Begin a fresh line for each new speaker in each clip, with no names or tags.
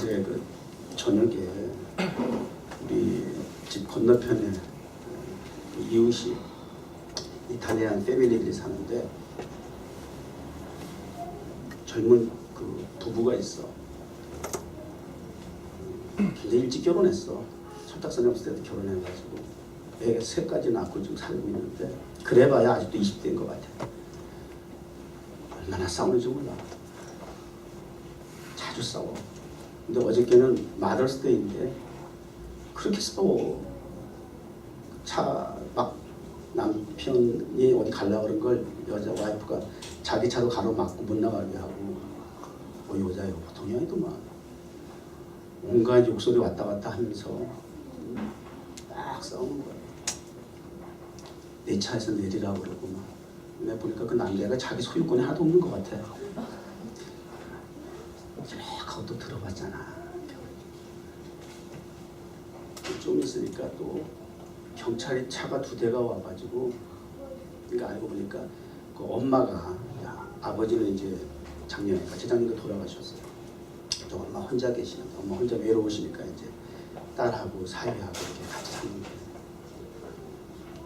어제 그 저녁에 우리 집 건너편에 이웃이 이탈리안 패밀리들이 사는데 젊은 그 부부가 있어. 굉장히 일찍 결혼했어. 철딱선이 없을 때도 결혼해가지고 애 셋까지 낳고 지금 살고 있는데 그래봐야 아직도 20대인 것 같아. 얼마나 싸우는지 몰라. 자주 싸워. 근데 어저께는 마더스데이인데 그렇게 싸워. 막 남편이 어디 가려고 그런 걸 여자 와이프가 자기 차로 가로막고 못 나가게 하고 여자예요. 보통이 아니더만. 온갖 욕설이 왔다 갔다 하면서 막 싸우는 거야. 내 차에서 내리라고 그러고 막. 내가 보니까 그 남자가 자기 소유권이 하나도 없는 것 같아. 그것도 들어봤잖아. 좀 있으니까 또 경찰이 차가 2대가 와가지고 그러니까 알고 보니까 그 엄마가 아버지는 이제 작년에 재작년에 돌아가셨어요. 또 엄마 혼자 계시는데 엄마 혼자 외로우시니까 이제 딸하고 사위하고 이렇게 같이 사는데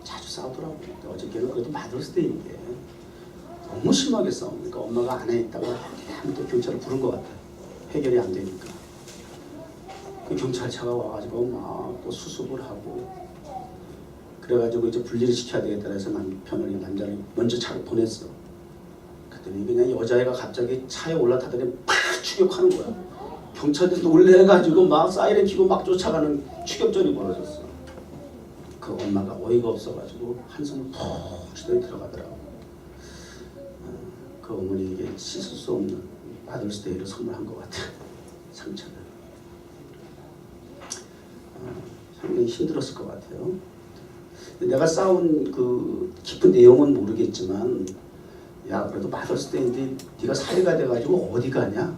자주 싸우더라고요. 어저께는 그래도 마더스데이인데 너무 심하게 싸우니까 엄마가 안에 있다가 또 경찰을 부른 것 같아요. 해결이 안 되니까. 그 경찰차가 와가지고 막 또 수습을 하고 그래가지고 이제 분리를 시켜야 되겠다 해서 남자를 먼저 차를 보냈어. 그랬더니 그냥 여자애가 갑자기 차에 올라타더니 팍 추격하는 거야. 경찰들이 놀래가지고 막 사이렌 켜고 막 쫓아가는 추격전이 벌어졌어. 그 엄마가 어이가 없어가지고 한숨을 푹 쉬더니 들어가더라고. 그 어머니에게 씻을 수 없는 마더스데이를 선물한 것 같아. 상처를. 상당히 힘들었을 것 같아요. 내가 싸운 그 깊은 내용은 모르겠지만 야 그래도 마더스데이인데 네가 사회가 돼가지고 어디 가냐?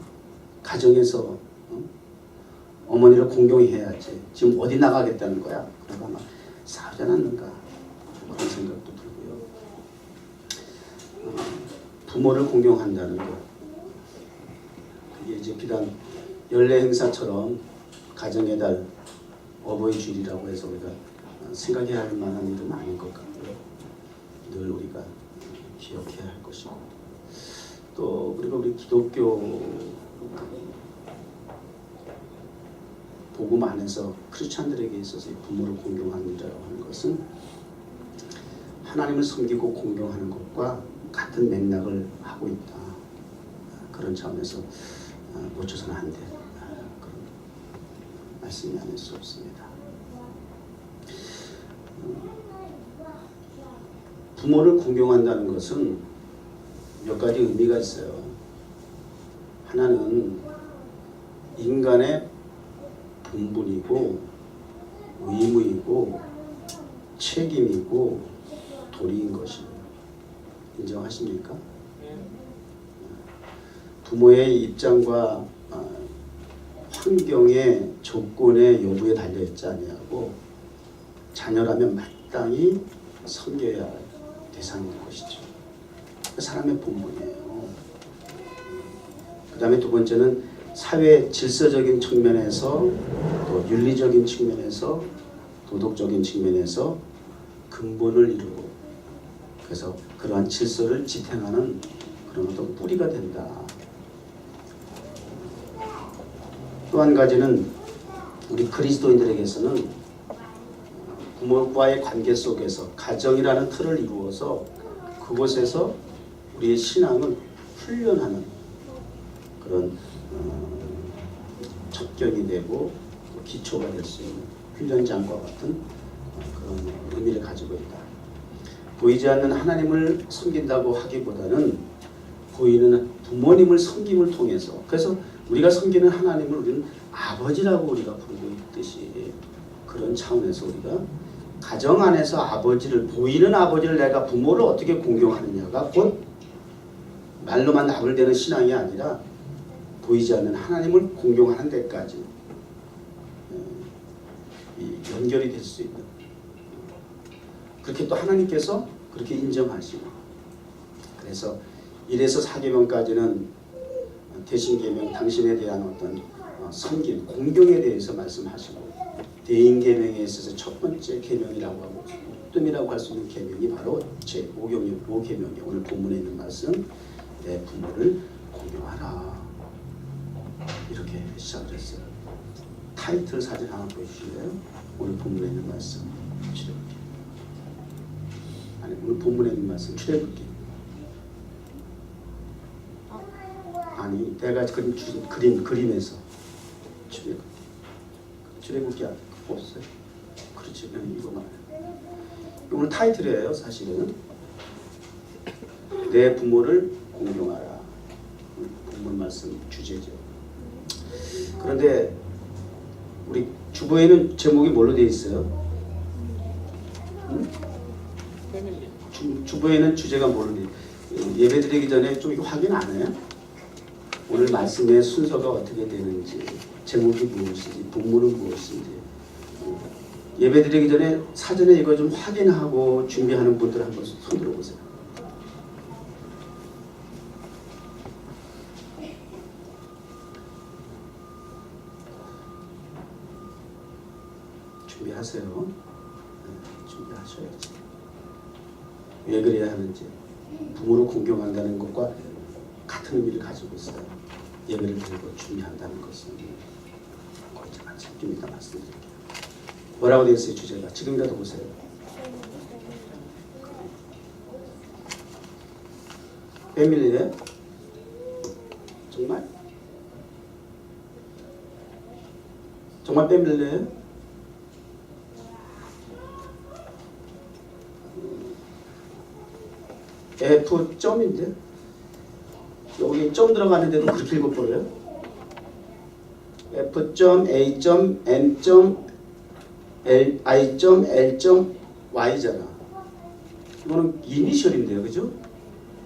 가정에서 어머니를 공경해야지. 지금 어디 나가겠다는 거야? 그러고 아마 싸우지 않았는가 그런 생각도 들고요. 부모를 공경한다는 것 그게 이제 비단 연례 행사처럼 가정의 달 어버이 주일이라고 해서 우리가 생각해야 할 만한 일은 아닌 것 같고요. 늘 우리가 기억해야 할 것이고 또 그리고 우리 기독교 복음 안에서 크리스찬들에게 있어서 부모를 공경하는다고 하는 것은 하나님을 섬기고 공경하는 것과 같은 맥락을 하고 있다. 그런 차원에서 놓쳐서는 안 돼. 그런 말씀이 아닐 수 없습니다. 부모를 공경한다는 것은 몇 가지 의미가 있어요. 하나는 인간의 본분이고 의무이고 책임이고 도리인 것입니다. 인정하십니까? 부모의 입장과 환경의 조건의 여부에 달려있지 아니하고 자녀라면 마땅히 섬겨야 할 대상인 것이죠. 사람의 본분이에요. 그 다음에 두 번째는 사회 질서적인 측면에서 또 윤리적인 측면에서 도덕적인 측면에서 근본을 이루고 그래서 그러한 질서를 지탱하는 그런 어떤 뿌리가 된다. 또 한 가지는 우리 그리스도인들에게서는 부모와의 관계 속에서 가정이라는 틀을 이루어서 그곳에서 우리의 신앙을 훈련하는 그런 첩경이 되고 기초가 될 수 있는 훈련장과 같은 그런 의미를 가지고 있다. 보이지 않는 하나님을 섬긴다고 하기보다는 보이는 부모님을 섬김을 통해서 그래서 우리가 섬기는 하나님을 우리는 아버지라고 우리가 부르고 있듯이 그런 차원에서 우리가 가정 안에서 아버지를 보이는 아버지를 내가 부모를 어떻게 공경하느냐가 곧 말로만 나불대는 신앙이 아니라 보이지 않는 하나님을 공경하는 데까지 연결이 될 수 있는 그렇게 또 하나님께서 그렇게 인정하시고 그래서 1에서 4계명까지는 대신계명 당신에 대한 어떤 섬김, 공경에 대해서 말씀하시고 대인계명에 있어서 첫 번째 계명이라고 하고 으뜸이라고 할 수 있는 계명이 바로 제5계명이 오늘 본문에 있는 말씀 내 부모를 공경하라 이렇게 시작을 했어요. 타이틀 사진 하나 보여주실래요? 오늘 본문에 있는 말씀 출애굽기 아니 오늘 본문에 있는 말씀 출애굽기 아니 내가 그림에서 출애굽기 없어요. 그렇지 그냥 이거만 오늘 타이틀이에요. 사실은 내 부모를 공경하라 본문 말씀 주제죠. 그런데 우리 주보에는 제목이 뭘로 되어 있어요? 응? 주보에는 주제가 뭘로 되어 있어요? 예배 드리기 전에 좀 확인 안 해요? 오늘 말씀의 순서가 어떻게 되는지 제목이 무엇인지 본문은 무엇인지 예배 드리기 전에 사전에 이거 좀 확인하고 준비하는 분들 한번 손 들어보세요. 준비하세요. 네, 준비하셔야지. 왜 그래야 하는지 부모를 공경한다는 것과 같은 의미를 가지고 있어요. 예배를 드리고 준비한다는 것은 제가 좀 이따 말씀드릴게요. 뭐라고 되어 있어요? 주제가 지금이라도 보세요. 패밀리에 정말 패밀리에 F점인데 여기 점 들어가는데도 그렇게 읽어버려요? F점, A점, M점, I점, L점, Y잖아. 이거는 이니셜인데요, 그죠?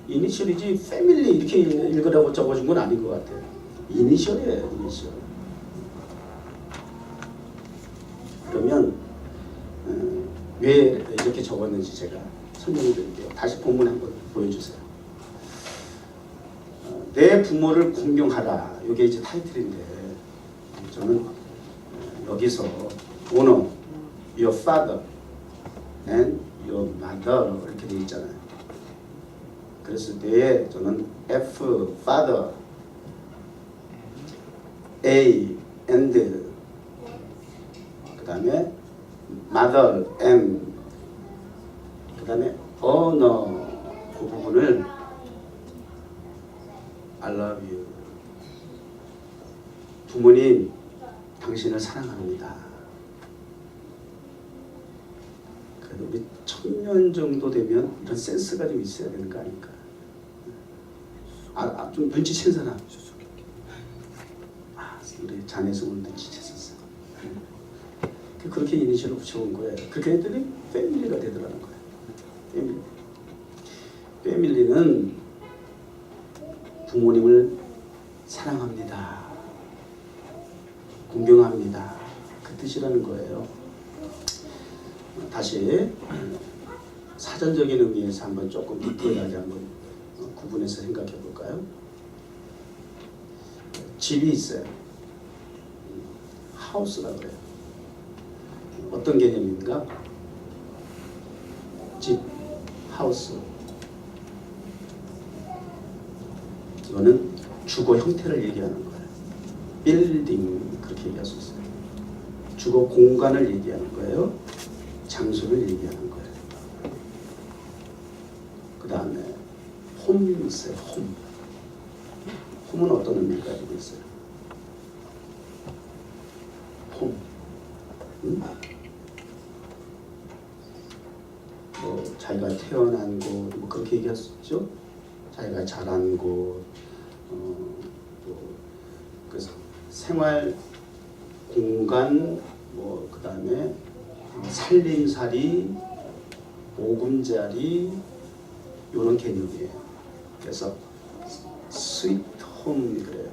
이니셜이지 패밀리 이렇게 읽으라고 적어준 건 아닌 것 같아요. 이니셜이에요, 이니셜. 그러면 왜 이렇게 적었는지 제가 설명해 드릴게요. 다시 본문 한번 보여주세요. 내 부모를 공경하라. 이게 이제 타이틀인데 저는 여기서 honor your father and your mother 이렇게 되어 있잖아요. 그래서 때에 저는 F father, A and 그 다음에 mother M 그 다음에 honor 그 부분을 I love you 부모님 당신을 사랑합니다. 그래도 우리 1000년 정도 되면 이런 센스가 좀 있어야 되는 거 아닐까. 좀 눈치챈 사람. 우리 자네에서 오늘 눈치챘었어. 그렇게 이니셜을 붙여온 거예요. 그렇게 했더니 패밀리가 되더라는 거예요. 패밀리. 패밀리는 부모님을 사랑합니다. 공경합니다. 그 뜻이라는 거예요. 다시 사전적인 의미에서 한번 조금 디테일하게 한번 구분해서 생각해 볼까요? 집이 있어요. 하우스라고 그래요. 어떤 개념입니까? 집, 하우스. 이거는 주거 형태를 얘기하는 거예요. 빌딩 그렇게 얘기할 수 있어요. 주거 공간을 얘기하는 거예요. 장소를 얘기하는 거예요. 그 다음에 홈이 있어요. 홈. 홈은 어떤 의미를 가지고 있어요? 홈. 뭐 자기가 태어난 곳, 뭐 그렇게 얘기할 수 있죠. 자기가 자란 곳, 그래서 생활 공간, 뭐 그 다음에 살림살이, 보금자리 이런 개념이에요. 그래서 스위트 홈 그래요.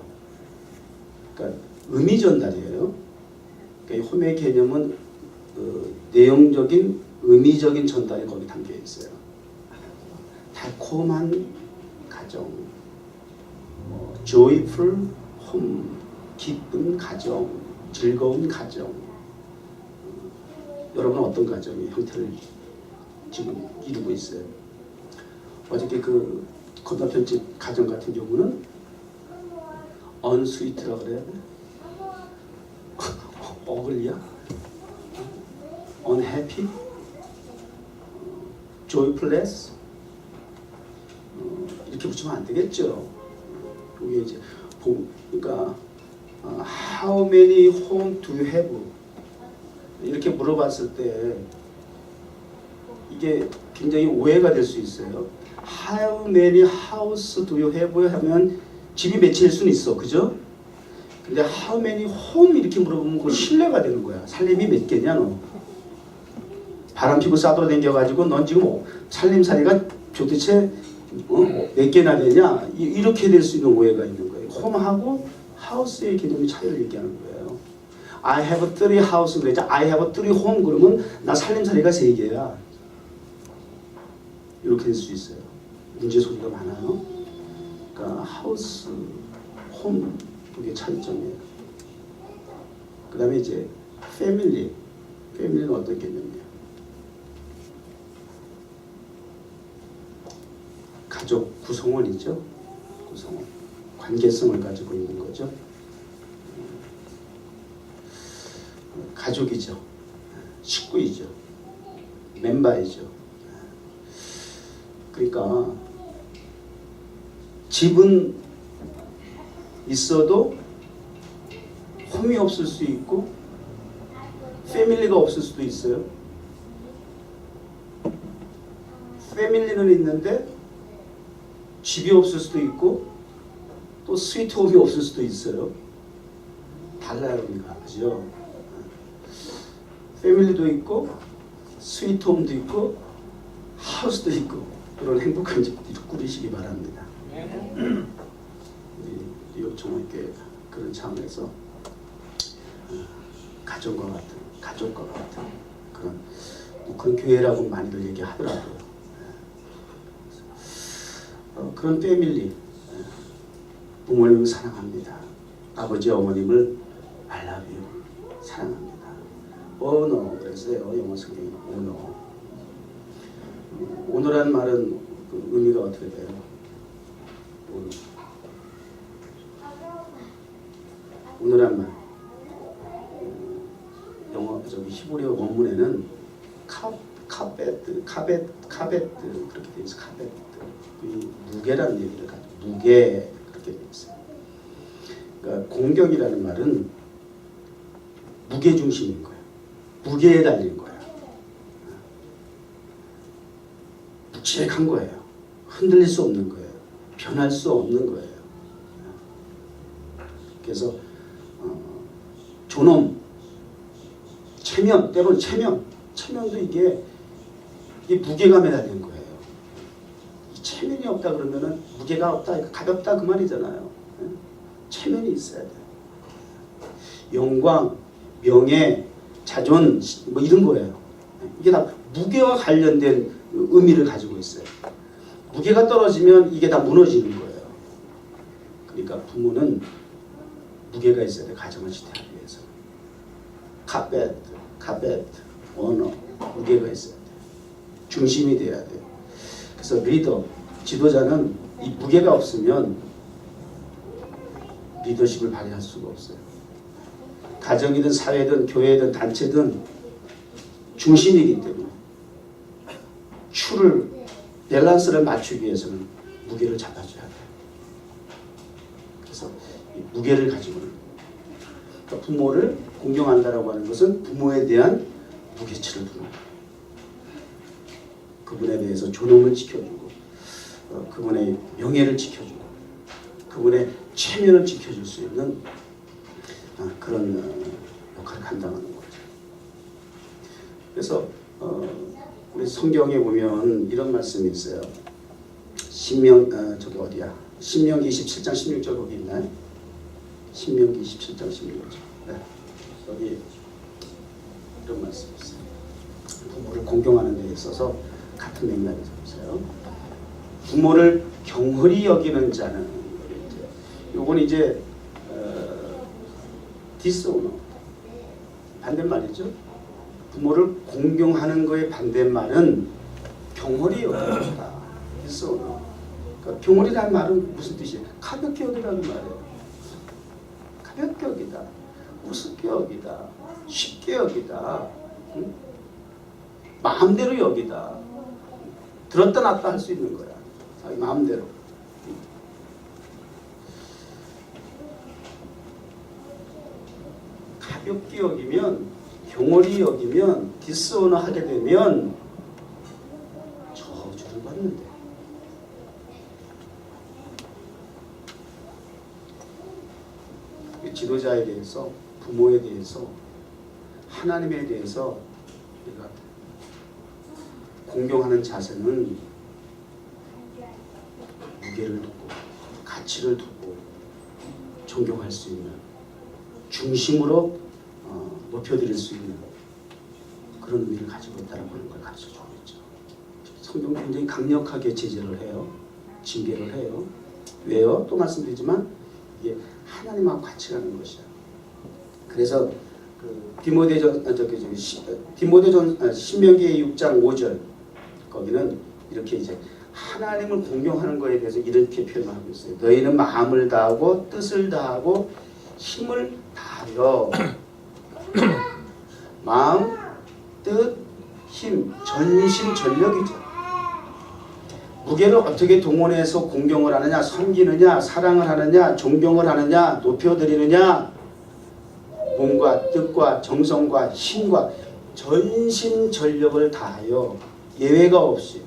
그러니까 의미 전달이에요. 그러니까 홈의 개념은 내용적인 의미적인 전달이 거기 담겨 있어요. 달콤한 가정, joyful home 기쁜 가정, 즐거운 가정. 여러분은 어떤 가정의 형태를 지금 이루고 있어요? 어저께 그 건너편집 가정 같은 경우는 언스위트라고 그래야 돼? 어글리야? unhappy? joyfulness? 이렇게 붙이면 안 되겠죠. 이게 이제 그러니까 how many home do you have? 이렇게 물어봤을 때 이게 굉장히 오해가 될 수 있어요. How many house do you have? 하면 집이 몇일 수는 있어, 그죠? 근데 how many home 이렇게 물어보면 그 신뢰가 되는 거야. 살림이 몇 개냐 너? 바람 피고 싸돌아다녀가지고 넌 지금 살림살이가 도대체 몇 개나 되냐? 이렇게 될 수 있는 오해가 있는 거예요. 홈하고 하우스의 개념의 차이를 얘기하는 거예요. I have 30 house 그러자 I have 30 home 그러면 나 살림살이가 3개야. 이렇게 될 수 있어요. 문제 소리가 많아요. 그러니까 하우스, 홈 그게 차이점이에요. 그 다음에 이제 패밀리. 패밀리는 어떤 개념이에요? 가족 구성원이죠. 구성원. 관계성을 가지고 있는 거죠. 가족이죠. 식구이죠. 멤버이죠. 그러니까 집은 있어도 홈이 없을 수 있고 패밀리가 없을 수도 있어요. 패밀리는 있는데 집이 없을 수도 있고 또 스위트홈이 없을 수도 있어요. 달라요, 우리가. 그죠? 패밀리도 있고 스위트홈도 있고 하우스도 있고 그런 행복한 집들을 꾸리시기 바랍니다. 뉴욕 총회교회 그런 차원에서 가족과 같은 그런 교회라고 많이들 얘기하더라고요. 그런 패밀리, 부모님을 사랑합니다. 아버지 어머님을 I love you 사랑합니다. honor 그랬어요. 영어 성경에 honor. honor란 말은 그 의미가 어떻게 돼요? honor란 말 영어 저기 히브리어 원문에는 카베트 그렇게 돼 있어. 카베트 무게라는 얘기를 가지고 무게 그렇게 돼 있어요. 그러니까 공격이라는 말은 무게 중심인 거예요. 무게에 달린 거예요. 묵직한 거예요. 흔들릴 수 없는 거예요. 변할 수 없는 거예요. 그래서 존엄, 체면, 때로는 체면도 이게 무게감에 달린 거예요. 이 체면이 없다 그러면은 무게가 없다, 가볍다 그 말이잖아요. 체면이 있어야 돼요. 영광, 명예, 자존 뭐 이런 거예요. 이게 다 무게와 관련된 의미를 가지고 있어요. 무게가 떨어지면 이게 다 무너지는 거예요. 그러니까 부모는 무게가 있어야 돼. 가정을 지탱하기 위해서. 카베트, 언어, 무게가 있어야 돼. 중심이 돼야 돼요. 그래서 리더, 지도자는 이 무게가 없으면 리더십을 발휘할 수가 없어요. 가정이든 사회든 교회든 단체든 중심이기 때문에 밸런스를 맞추기 위해서는 무게를 잡아줘야 돼요. 그래서 이 무게를 가지고 그러니까 부모를 공경한다라고 하는 것은 부모에 대한 무게치를 두는 거예요. 그분에 대해서 존엄을 지켜주고 그분의 명예를 지켜주고 그분의 체면을 지켜줄 수 있는 그런 역할을 감당하는 거죠. 그래서 우리 성경에 보면 이런 말씀이 있어요. 신명기 27장 16절 거기 있나요? 신명기 27장 16절. 네. 여기 이런 말씀이 있어요. 부모를 공경하는 데 있어서 같은 맥락에서 보세요. 부모를 경홀히 여기는 자는 요건 이제 디스오너. 반대말이죠. 부모를 공경하는 거의 반대말은 경홀히 여기다. 디스오너. 그러니까 경홀이라는 말은 무슨 뜻이에요? 가볍게 여기다는 말이에요. 가볍게 여기다. 우습게 여기다. 쉽게 여기다. 응? 마음대로 여기다. 들었다 놨다 할 수 있는 거야. 자기 마음대로. 가볍게 여기면, 경홀히 여기면, 디스오너 하게 되면 저주를 받는데. 지도자에 대해서, 부모에 대해서, 하나님에 대해서 우리가 공경하는 자세는 무게를 두고 가치를 두고 존경할 수 있는, 중심으로 높여드릴 수 있는 그런 의미를 가지고 있다는 걸 가르쳐주고 있죠. 성경 굉장히 강력하게 제재를 해요. 징계를 해요. 왜요? 또 말씀드리지만 이게 하나님하고 같이 가는 것이야. 그래서 그 디모데전 신명기 6장 5절 거기는 이렇게 이제 하나님을 공경하는 것에 대해서 이렇게 표현을 하고 있어요. 너희는 마음을 다하고 뜻을 다하고 힘을 다하여 마음, 뜻, 힘, 전심전력이죠. 무게를 어떻게 동원해서 공경을 하느냐, 섬기느냐, 사랑을 하느냐, 존경을 하느냐, 높여드리느냐, 몸과 뜻과 정성과 힘과 전심전력을 다하여 예외가 없이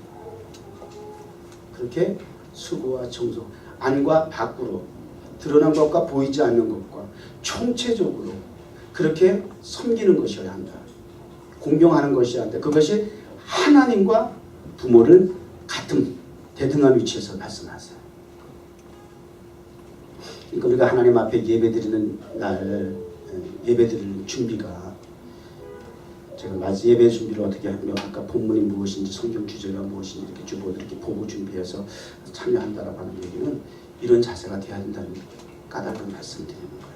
그렇게 수고와 정성, 안과 밖으로 드러난 것과 보이지 않는 것과 총체적으로 그렇게 섬기는 것이어야 한다. 공경하는 것이어야 한다. 그것이 하나님과 부모를 같은 대등한 위치에서 말씀하세요. 그러니까 우리가 하나님 앞에 예배드리는 날, 예배드리는 준비가, 제가 예배 준비를 어떻게 하며 아까 본문이 무엇인지 성경 주제가 무엇인지 이렇게 주보도 이렇게 보고 준비해서 참여한다라고 하는 얘기는 이런 자세가 되어야 된다는 까닭을 말씀드리는 거예요.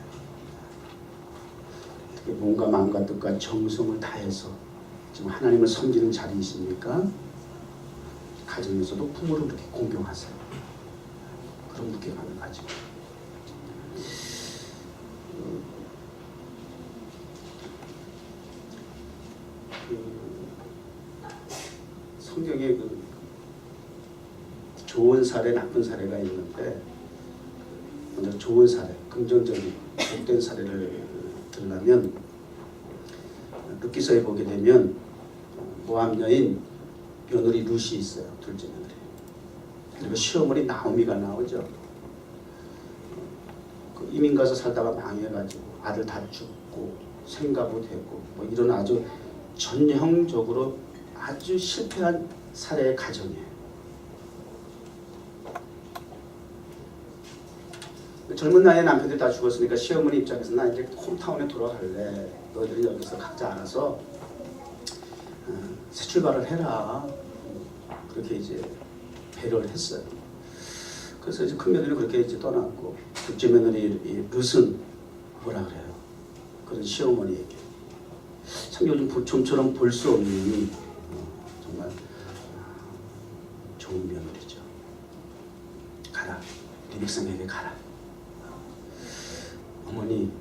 어떻게 몸과 마음과 뜻과 정성을 다해서 지금 하나님을 섬기는 자리이십니까? 가정에서도 부모를 그렇게 공경하세요. 그런 무게감을 가지고. 성경에 그 좋은 사례, 나쁜 사례가 있는데 먼저 좋은 사례, 긍정적인 복된 사례를 들으려면 룻기서에 보게 되면 모압 여인 며느리 룻이 있어요. 둘째 며느리. 그리고 시어머니 나오미가 나오죠. 그 이민 가서 살다가 망해가지고 아들 다 죽고 생가부 되고 뭐 이런 아주 전형적으로 아주 실패한 사례의 가정이에요. 젊은 나이에 남편들이 다 죽었으니까 시어머니 입장에서 나 이제 홈타운에 돌아갈래. 너희들이 여기서 각자 알아서 새 출발을 해라. 그렇게 이제 배려를 했어요. 그래서 이제 큰 며느리 그렇게 이제 떠났고 둘째 며느리 룻은 뭐라 그래요? 그런 시어머니에게 참 요즘 좀처럼 볼 수 없는 정말 좋은 며느리죠. 가라. 네 백성에게 가라. 어머니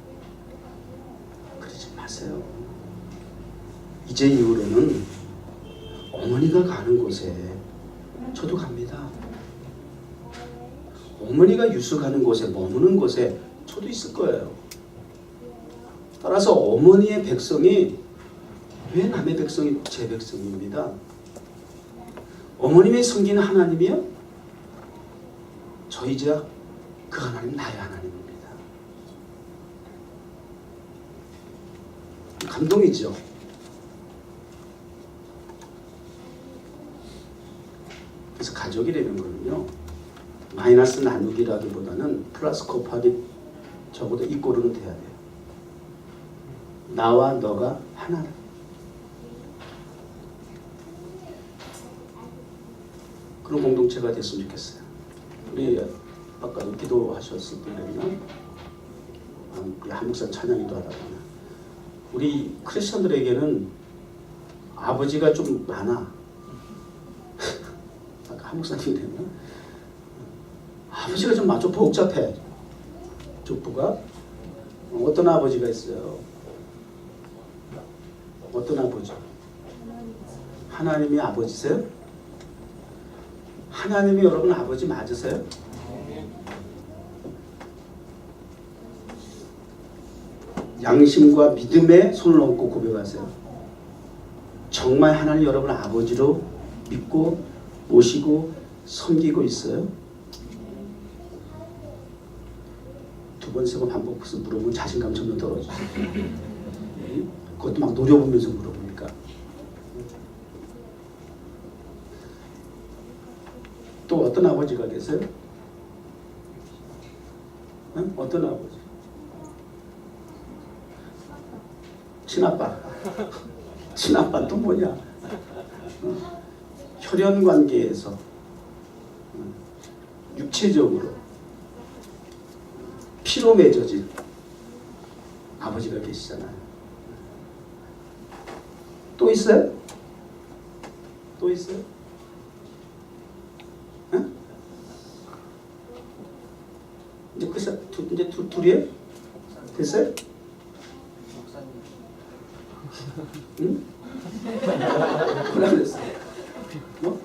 그러지 마세요. 이제 이후로는 어머니가 가는 곳에 저도 갑니다. 어머니가 유숙하는 곳에 머무는 곳에 저도 있을 거예요. 따라서 어머니의 백성이 왜 남의 백성이 제 백성입니다. 어머님의 섬기는 하나님이요? 저희자 그 하나님 나의 하나님입니다. 감동이죠. 그래서 가족이라는 거는요, 마이너스 나누기라기보다는 플러스 곱하기 적어도 이꼴은 돼야 돼요. 나와 너가 하나다. 그런 공동체가 됐으면 좋겠어요. 우리 아까도 기도하셨을 때는요, 우리 한 목사 찬양이도 하다가 우리 크리스천들에게는 아버지가 좀 많아. 아까 한 목사님이 됐나? 아버지가 좀 복잡해. 족보가 어떤 아버지가 있어요? 어떤 아버지? 하나님이 아버지세요? 하나님이 여러분 아버지 맞으세요? 양심과 믿음에 손을 얹고 고백하세요. 정말 하나님 여러분 아버지로 믿고 모시고 섬기고 있어요? 두 번, 세 번 반복해서 물어보면 자신감 점점 떨어지죠. 그것도 막 노려보면서 물어보니까. 또 어떤 아버지가 계세요? 응? 어떤 아버지? 친아빠. 친아빠 또 뭐냐? 혈연 관계에서 육체적으로 피로 맺어진 아버지가 계시잖아요. 또 있어요? 또 있어요? 응? 이제 끝이야. 이제 둘이에요? 됐어요? 응? 뭐라 그랬어? 뭐?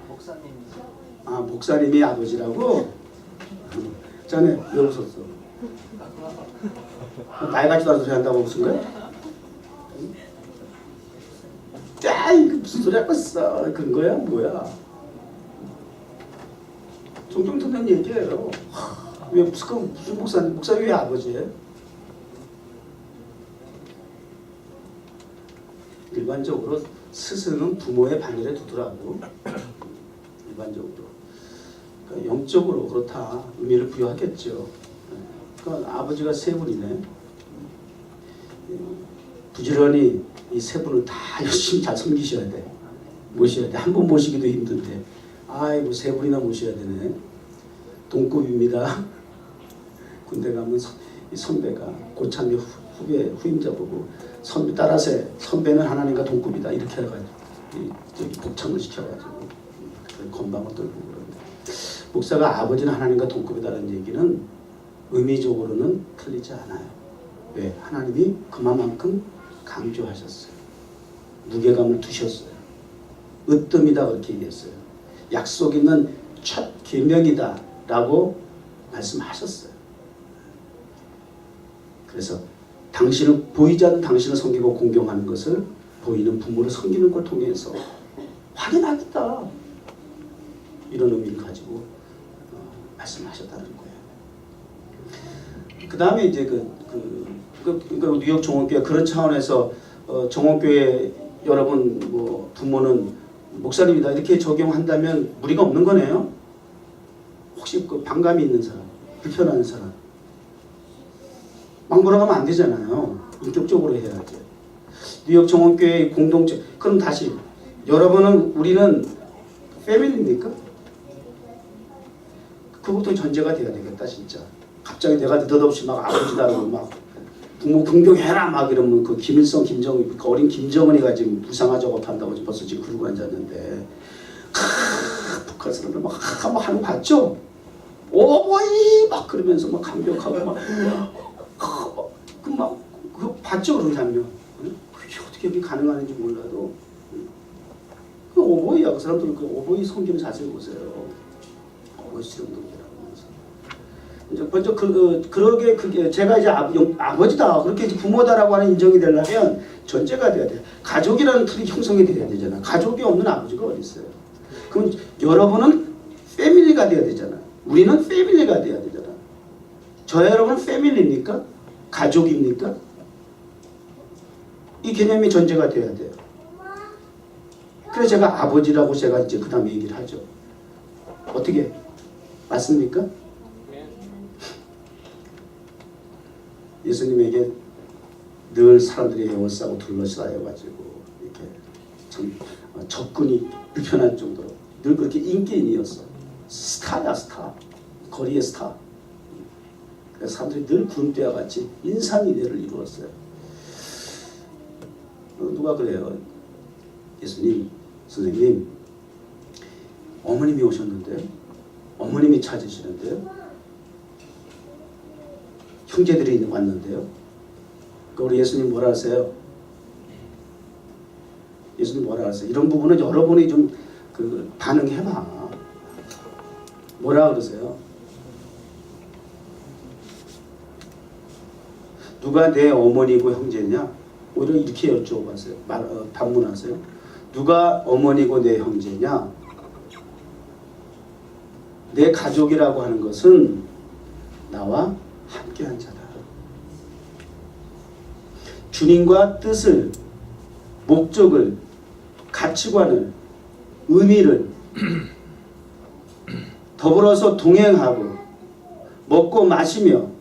목사님이죠.
아, 목사님이 아버지라고? 자네 왜 웃었어? 나이 같지도 않은 소리 한다고 웃은 거야? 야, 이거 무슨 소리 하고 있어? 그런 거야? 뭐야? 종종 듣는 얘기예요. 왜 무슨 목사님 왜 아버지예요? 일반적으로 스승은 부모의 반열에 두더라고. 일반적으로. 그러니까 영적으로 그렇다 의미를 부여하겠죠. 그러니까 아버지가 세 분이네. 부지런히 이 세 분을 다 열심히 잘 섬기셔야 돼. 모셔야 돼. 한 분 모시기도 힘든데 아이고 세 분이나 모셔야 되네. 동급입니다. 군대 가면 선배가 고참의 후임자 보고 선배 따라서 선배는 하나님과 동급이다 이렇게 해가지고 저기 복창을 시켜가지고 건방을 떨고 그러는데 목사가 아버지는 하나님과 동급이다는 얘기는 의미적으로는 틀리지 않아요. 왜? 하나님이 그만큼 강조하셨어요. 무게감을 두셨어요. 으뜸이다 그렇게 얘기했어요. 약속 있는 첫 계명이다 라고 말씀하셨어요. 그래서 당신을 보이지 않는 당신을 섬기고 공경하는 것을 보이는 부모를 섬기는 걸 통해서 확인하겠다 이런 의미를 가지고 말씀하셨다는 거예요. 그 다음에 이제 뉴욕 정원교회 그런 차원에서 정원교회 여러분 뭐 부모는 목사님이다 이렇게 적용한다면 무리가 없는 거네요. 혹시 그 반감이 있는 사람, 불편한 사람 막 물어가면 안 되잖아요. 인격적으로 해야지. 뉴욕 정원교회 공동체. 그럼 다시 여러분은 우리는 패밀리입니까? 그것도 전제가 돼야 되겠다 진짜. 갑자기 내가 느닷없이 막 아버지다라고 막 부모 긍정해라 막 이러면 그 김일성, 김정은, 그 어린 김정은이가 지금 부상화 작업한다고 벌써 지금 그러고 앉았는데 북한 사람들 막 하는 거 봤죠? 오보이 막 그러면서 막 감격하고 막 그거 봤죠 그런 장면. 그게 어떻게 그게 가능한지 몰라도 그 오보이야. 그 사람들은 그 오보이 성경 자세히 보세요. 오보이 수령동이라고 하면서 이제 먼저 그러게 그게 제가 이제 아버지다 그렇게 이제 부모다라고 하는 인정이 되려면 전제가 돼야 돼. 가족이라는 틀이 형성이 돼야 되잖아. 가족이 없는 아버지가 어디 있어요? 그럼 여러분은 패밀리가 돼야 되잖아. 우리는 패밀리가 돼야 되잖아. 저 여러분은 패밀리입니까? 가족입니까? 이 개념이 전제가 돼야 돼요. 그래서 제가 아버지라고 제가 이제 그 다음에 얘기를 하죠. 어떻게? 맞습니까? 예수님에게 늘 사람들이 에워싸고 둘러싸여가지고 이렇게 참 접근이 불편할 정도로 늘 그렇게 인기인이었어. 스타야 스타. 거리의 스타. 그래서 사람들이 늘 구름대와 같이 인산인해를 이루었어요. 누가 그래요? 예수님, 선생님, 어머님이 오셨는데요. 어머님이 찾으시는데요. 형제들이 왔는데요. 우리 예수님 뭐라 하세요? 예수님 뭐라 하세요? 이런 부분은 여러분이 좀 반응해봐. 뭐라 그러세요? 누가 내 어머니고 형제냐? 오히려 이렇게 여쭤봤어요. 반문하세요. 누가 어머니고 내 형제냐? 내 가족이라고 하는 것은 나와 함께한 자다. 주님과 뜻을, 목적을, 가치관을, 의미를 더불어서 동행하고 먹고 마시며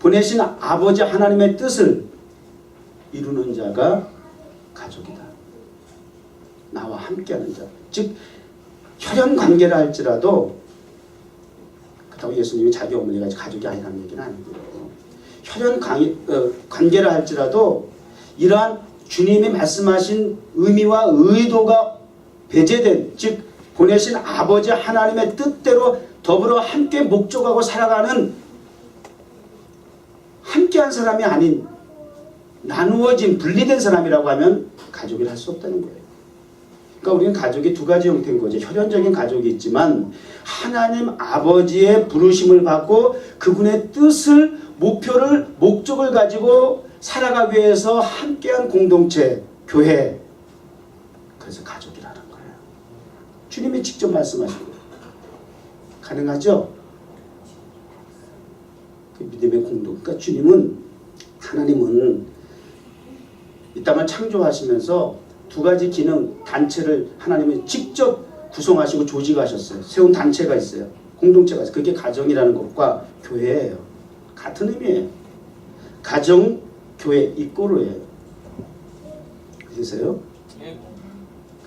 보내신 아버지 하나님의 뜻을 이루는 자가 가족이다. 나와 함께하는 자. 즉 혈연 관계라 할지라도, 그렇다고 예수님이 자기 어머니가 가족이 아니라는 얘기는 아니고요. 혈연 관계라 할지라도 이러한 주님이 말씀하신 의미와 의도가 배제된, 즉 보내신 아버지 하나님의 뜻대로 더불어 함께 목적하고 살아가는 함께한 사람이 아닌 나누어진 분리된 사람이라고 하면 가족이라 할 수 없다는 거예요. 그러니까 우리는 가족이 두 가지 형태인 거죠. 혈연적인 가족이 있지만 하나님 아버지의 부르심을 받고 그분의 뜻을, 목표를, 목적을 가지고 살아가기 위해서 함께한 공동체, 교회. 그래서 가족이라는 거예요. 주님이 직접 말씀하신 거예요. 가능하죠? 그 믿음의 공동. 그러니까 주님은, 하나님은 이 땅을 창조하시면서 두 가지 기능, 단체를 하나님은 직접 구성하시고 조직하셨어요. 세운 단체가 있어요. 공동체가 있어요. 그게 가정이라는 것과 교회예요. 같은 의미예요. 가정, 교회, 이꼬르예요. 그러세요?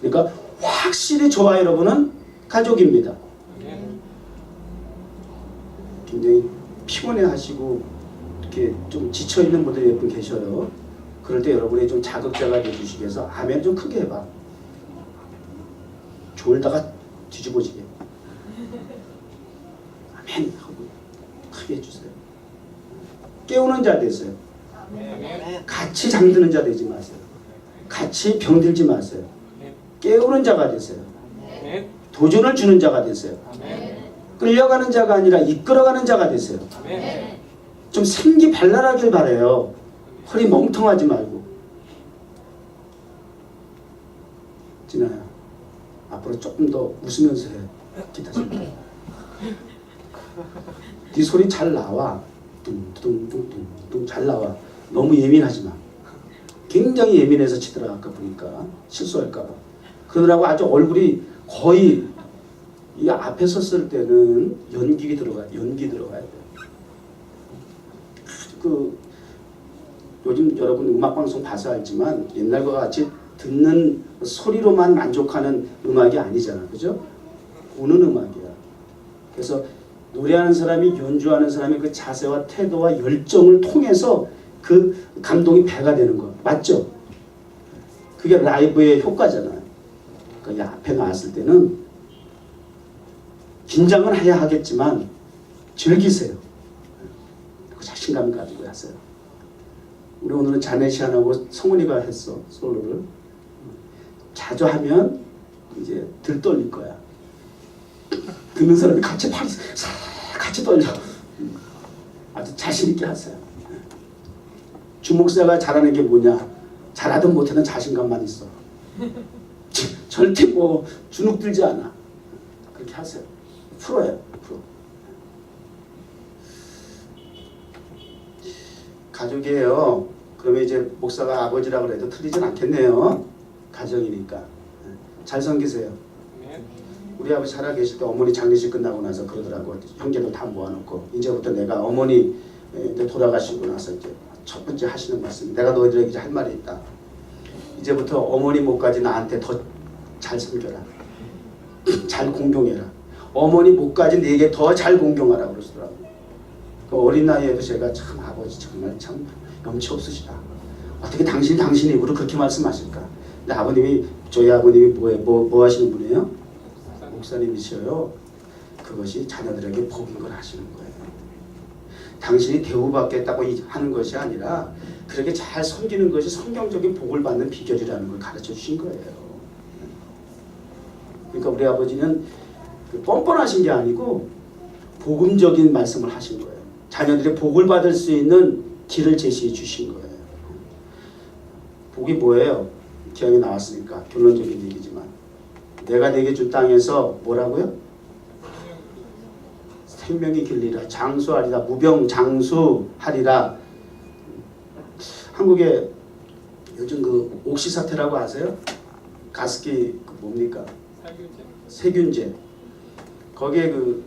그러니까 확실히 저와 여러분은 가족입니다. 굉장히 피곤해 하시고 이렇게 좀 지쳐 있는 분들이 몇 분 계셔요. 그럴 때 여러분이 좀 자극자가 되주시기 위해서 아멘 좀 크게 해봐. 졸다가 뒤집어지게. 아멘 하고 크게 해주세요. 깨우는 자 되세요. 같이 잠드는 자 되지 마세요. 같이 병들지 마세요. 깨우는 자가 되세요. 도전을 주는 자가 되세요. 끌려가는 자가 아니라 이끌어가는 자가 되세요. 좀 생기 발랄하길 바라요. 허리 멍텅하지 말고. 진아야, 앞으로 조금 더 웃으면서 해. 기타 좀. 네 소리 잘 나와. 뚱뚱뚱뚱뚱 잘 나와. 너무 예민하지 마. 굉장히 예민해서 치더라 아까 보니까. 실수할까 봐. 그러느라고 아주 얼굴이 거의 이 앞에 섰을 때는 연기 들어가야 돼. 요즘 여러분 음악방송 봐서 알지만 옛날과 같이 듣는 소리로만 만족하는 음악이 아니잖아. 그죠? 우는 음악이야. 그래서 노래하는 사람이, 연주하는 사람의 그 자세와 태도와 열정을 통해서 그 감동이 배가 되는 거. 맞죠? 그게 라이브의 효과잖아요. 그러니까 앞에 나왔을 때는 긴장은 해야 하겠지만 즐기세요. 그 자신감 가지고 하세요. 우리 오늘은 자네시안하고 성훈이가 했어. 솔로를. 자주 하면 이제 들 떨릴 거야. 듣는 사람이 같이 팔이 같이 떨려. 아주 자신 있게 하세요. 주목사가 잘하는 게 뭐냐? 잘하든 못하든 자신감만 있어. 절대 뭐 주눅 들지 않아. 그렇게 하세요. 프로예요. 프로. 가족이에요. 그러면 이제 목사가 아버지라고 해도 틀리진 않겠네요. 가정이니까. 잘 섬기세요. 우리 아버지 살아 계실 때 어머니 장례식 끝나고 나서 그러더라고. 형제들 다 모아놓고 이제부터 내가 어머니 돌아가시고 나서 이제 첫 번째 하시는 말씀. 내가 너희들에게 이제 할 말이 있다. 이제부터 어머니 목까지 나한테 더 잘 섬겨라. 잘 공경해라. 어머니 목까지 네게 더 잘 공경하라 그러시더라고. 그 어린 나이에도 제가 참 아버지 정말 참 염치 없으시다. 어떻게 당신의 입으로 그렇게 말씀하실까? 근데 아버님이 저희 아버님이 뭐 하시는 분이에요? 목사님이셔요. 그것이 자녀들에게 복인 걸 하시는 거예요. 당신이 대우받겠다고 하는 것이 아니라 그렇게 잘 섬기는 것이 성경적인 복을 받는 비결이라는 걸 가르쳐 주신 거예요. 그러니까 우리 아버지는 뻔뻔하신 게 아니고 복음적인 말씀을 하신 거예요. 자녀들이 복을 받을 수 있는 길을 제시해 주신 거예요. 복이 뭐예요? 기억이 나왔으니까 결론적인 얘기지만 내가 내게 준 땅에서 뭐라고요? 생명이 길리라 장수하리라 무병장수하리라. 한국에 요즘 그 옥시 사태라고 아세요? 가습기 뭡니까? 세균제. 거기에 그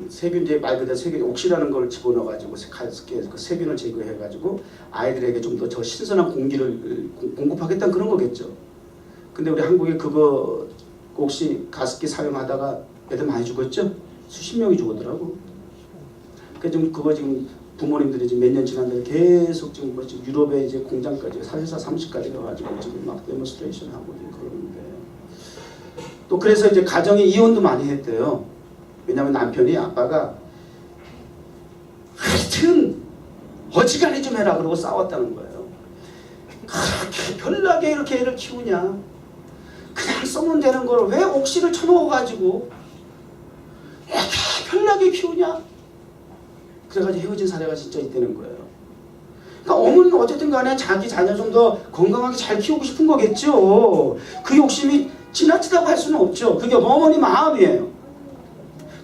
세균제 말 그대로 세균 옥시라는 걸 집어넣어 가지고 그 세균을 제거해 가지고 아이들에게 좀 더 신선한 공기를 공급하겠다는 그런 거겠죠. 근데 우리 한국에 그거 옥시 가습기 사용하다가 애들 많이 죽었죠? 수십 명이 죽었더라고. 그러니까 지금 그거 지금 부모님들이 지금 몇 년 지났는데 계속 지금 뭐 지금 유럽에 이제 공장까지 회사 30까지 가가지고 지금 막 데몬스트레이션 하고 그러는데 또 그래서 이제 가정에 이혼도 많이 했대요. 왜냐하면 남편이 아빠가 하여튼 어지간히 좀 해라 그러고 싸웠다는 거예요. 그렇게 별나게 이렇게 애를 키우냐. 그냥 썩는 되는 걸 왜 옥시를 쳐먹어가지고 이렇게 별나게 키우냐. 그래가지고 헤어진 사례가 진짜 있다는 거예요. 그러니까 어머니는 어쨌든 간에 자기 자녀 좀 더 건강하게 잘 키우고 싶은 거겠죠. 그 욕심이 지나치다고 할 수는 없죠. 그게 어머니 마음이에요.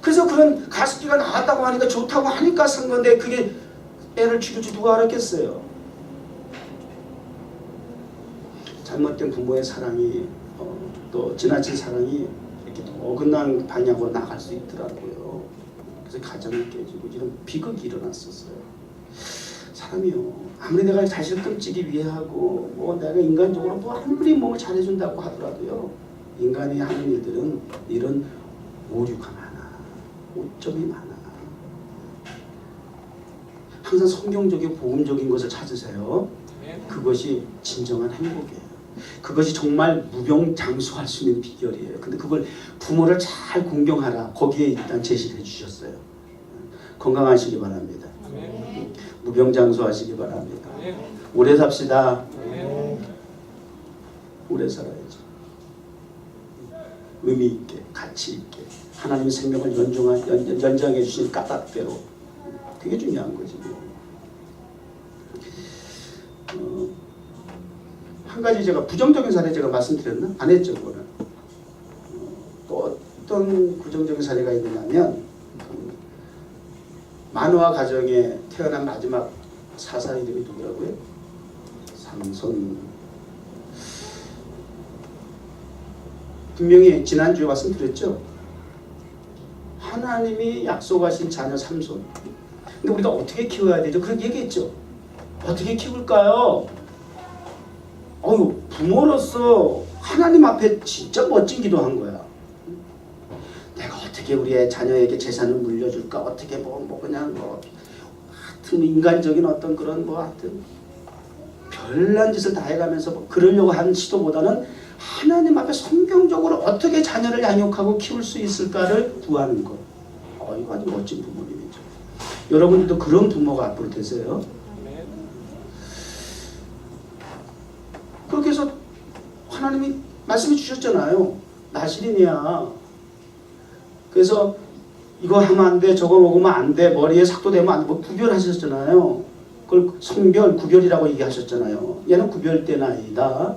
그래서 그런 가습기가 나왔다고 하니까 좋다고 하니까 산 건데 그게 애를 죽일지 누가 알았겠어요. 잘못된 부모의 사랑이 또 지나친 사랑이 이렇게 어긋난 방향으로 나갈 수 있더라고요. 그래서 가정이 깨지고 이런 비극이 일어났었어요. 사람이요. 아무리 내가 자신을 끔찍이 위해하고 뭐 내가 인간적으로 뭐 아무리 뭐 잘해준다고 하더라도요. 인간이 하는 일들은 이런 오류가 많아. 오점이 많아. 항상 성경적이고 복음적인 것을 찾으세요. 그것이 진정한 행복이에요. 그것이 정말 무병장수할 수 있는 비결이에요. 근데 그걸 부모를 잘 공경하라. 거기에 일단 제시를 해주셨어요. 건강하시기 바랍니다. 무병장수하시기 바랍니다. 오래 삽시다. 오래 살아야죠. 의미 있게, 가치 있게 하나님의 생명을 연장해 주신 까닭대로 되게 중요한 거지. 한 가지 제가 부정적인 사례 제가 말씀드렸나? 안 했죠, 그거는. 또 어떤 부정적인 사례가 있느냐면 마노아 가정에 태어난 마지막 사사 이름이 누구라고요? 삼손. 분명히 지난주에 말씀드렸죠. 하나님이 약속하신 자녀 삼손. 근데 우리가 어떻게 키워야 되죠? 그렇게 얘기했죠. 어떻게 키울까요? 부모로서 하나님 앞에 진짜 멋진 기도한 거야. 내가 어떻게 우리의 자녀에게 재산을 물려줄까? 어떻게 그냥 하여튼 인간적인 어떤 그런 하여튼 별난 짓을 다 해가면서 그러려고 하는 시도보다는 하나님 앞에 성경적으로 어떻게 자녀를 양육하고 키울 수 있을까를 구하는 것. 이거 아주 멋진 부모님이죠. 여러분들도 그런 부모가 앞으로 되세요. 그렇게 해서 하나님이 말씀해 주셨잖아요. 나시린이야. 그래서 이거 하면 안 돼, 저거 먹으면 안 돼, 머리에 삭도 되면 안 돼, 구별하셨잖아요. 그걸 성별, 구별이라고 얘기하셨잖아요. 얘는 구별된 아이다.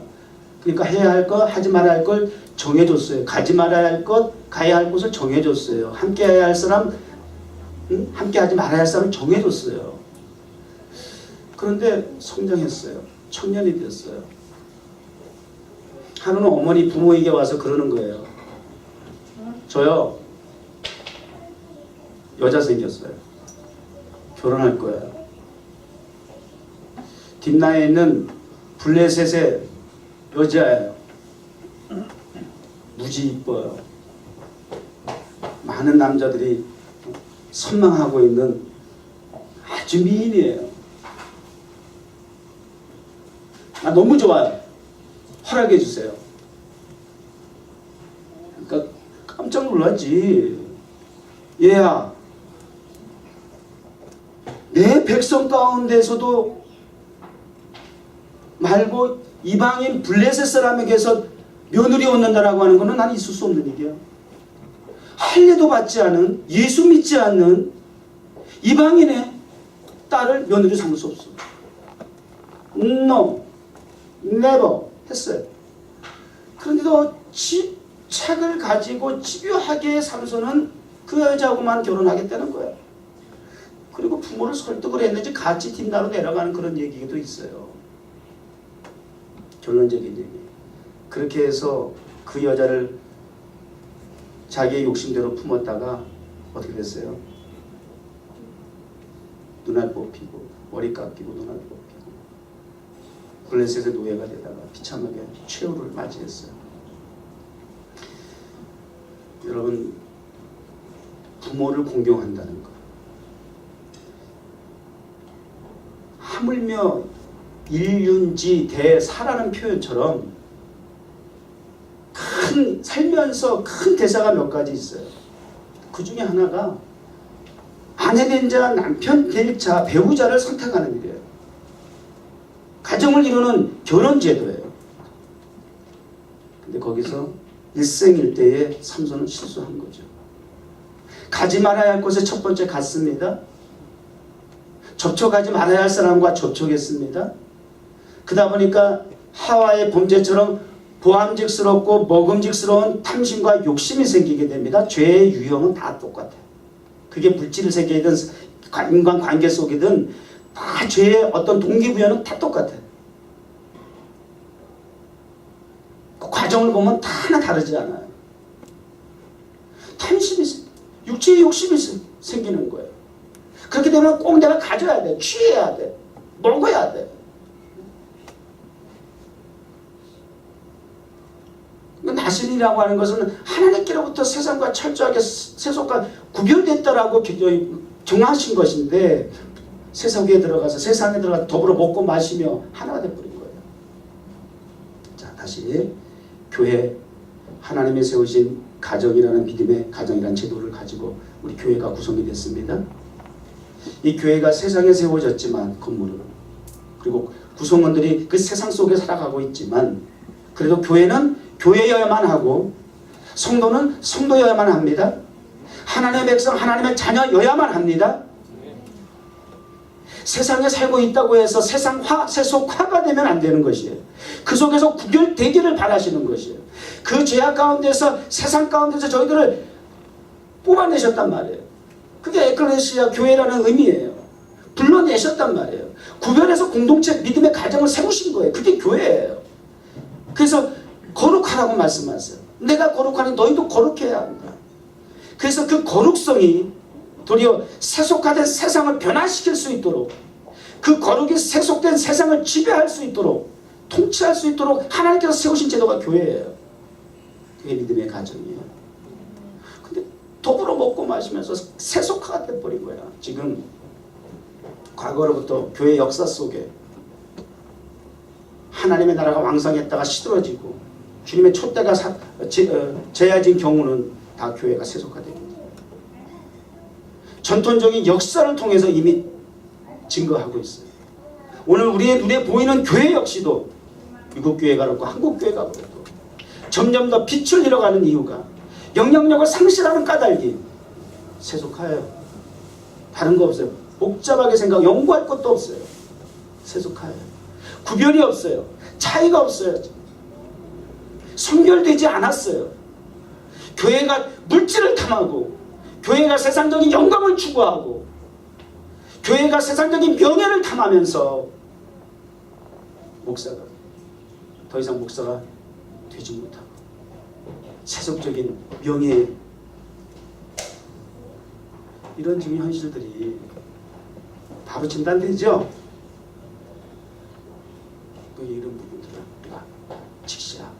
그러니까 해야 할 것, 하지 말아야 할 걸 정해줬어요. 가지 말아야 할 것, 가야 할 곳을 정해줬어요. 함께 해야 할 사람, 함께 하지 말아야 할 사람 정해줬어요. 그런데 성장했어요. 청년이 됐어요. 하루는 어머니 부모에게 와서 그러는 거예요. 저요, 여자 생겼어요. 결혼할 거예요. 딥나에 있는 블레셋의 여자예요. 무지 이뻐요. 많은 남자들이 선망하고 있는 아주 미인이에요. 나 너무 좋아요. 허락해 주세요. 그러니까 깜짝 놀랐지. 얘야, 내 백성 가운데서도 말고 이방인 블레셋 사람에게서 며느리 얻는다라고 하는 것은 난 있을 수 없는 일이야. 할례도 받지 않은, 예수 믿지 않는 이방인의 딸을 며느리 삼을 수 없어. No, never 했어요. 그런데도 집착을 가지고 집요하게 삼손은 그 여자하고만 결혼하겠다는 거야. 그리고 부모를 설득을 했는지 같이 뒷나로 내려가는 그런 얘기도 있어요. 결론적인 얘기. 그렇게 해서 그 여자를 자기의 욕심대로 품었다가 어떻게 됐어요? 눈알 뽑히고 머리 깎이고 눈알 뽑히고 블레셋의 노예가 되다가 비참하게 최후를 맞이했어요. 여러분, 부모를 공경한다는 것, 하물며 일륜지 대사라는 표현처럼 살면서 큰 대사가 몇 가지 있어요. 그 중에 하나가 아내 된 자, 남편 될 자, 배우자를 선택하는 일이에요. 가정을 이루는 결혼제도예요. 근데 거기서 일생일대에 삼손은 실수한 거죠. 가지 말아야 할 곳에 첫 번째 갔습니다. 접촉하지 말아야 할 사람과 접촉했습니다. 그러다 보니까 하와의 범죄처럼 보암직스럽고 먹음직스러운 탐심과 욕심이 생기게 됩니다. 죄의 유형은 다 똑같아요. 그게 물질 세계이든 인간관계 속이든 다 죄의 어떤 동기부여는 다 똑같아요. 그 과정을 보면 다 하나 다르지 않아요. 탐심이, 육체의 욕심이 생기는 거예요. 그렇게 되면 꼭 내가 가져야 돼. 취해야 돼. 먹어야 돼. 나신이라고 하는 것은 하나님께로부터 세상과 철저하게 세속과 구별됐다라고 정하신 것인데 세속에 들어가서 세상에 들어가서 더불어 먹고 마시며 하나가 되어버린 거예요. 자, 다시 교회, 하나님이 세우신 가정이라는 믿음의 가정이라는 제도를 가지고 우리 교회가 구성이 됐습니다. 이 교회가 세상에 세워졌지만 건물은, 그리고 구성원들이 그 세상 속에 살아가고 있지만 그래도 교회는 교회여야만 하고 성도는 성도여야만 합니다. 하나님의 백성, 하나님의 자녀여야만 합니다. 세상에 살고 있다고 해서 세상화, 세속화가 되면 안 되는 것이에요. 그 속에서 구별되기를 바라시는 것이에요. 그 죄악 가운데서, 세상 가운데서 저희들을 뽑아내셨단 말이에요. 그게 에클레시아, 교회라는 의미예요. 불러내셨단 말이에요. 구별해서 공동체, 믿음의 가정을 세우신 거예요. 그게 교회예요. 그래서 거룩하라고 말씀하세요. 내가 거룩하니 너희도 거룩해야 한다. 그래서 그 거룩성이 도리어 세속화된 세상을 변화시킬 수 있도록, 그 거룩이 세속된 세상을 지배할 수 있도록, 통치할 수 있도록 하나님께서 세우신 제도가 교회예요. 그게 믿음의 가정이에요. 근데 더불어 먹고 마시면서 세속화가 돼버린 거야. 지금 과거로부터 교회 역사 속에 하나님의 나라가 왕성했다가 시들어지고 주님의 촛대가 제야진 경우는 다 교회가 세속화됩니다. 전통적인 역사를 통해서 이미 증거하고 있어요. 오늘 우리의 눈에 보이는 교회 역시도 미국 교회가 그렇고 한국 교회가 그렇고 점점 더 빛을 잃어가는 이유가 영향력을 상실하는 까닭이 세속화예요. 다른 거 없어요. 복잡하게 연구할 것도 없어요. 세속화예요. 구별이 없어요. 차이가 없어요. 선결되지 않았어요. 교회가 물질을 탐하고, 교회가 세상적인 영광을 추구하고, 교회가 세상적인 명예를 탐하면서 목사가 더 이상 목사가 되지 못하고 세속적인 명예, 이런 지금 현실들이 바로 진단되죠. 이런 부분들을 우리가 직시하고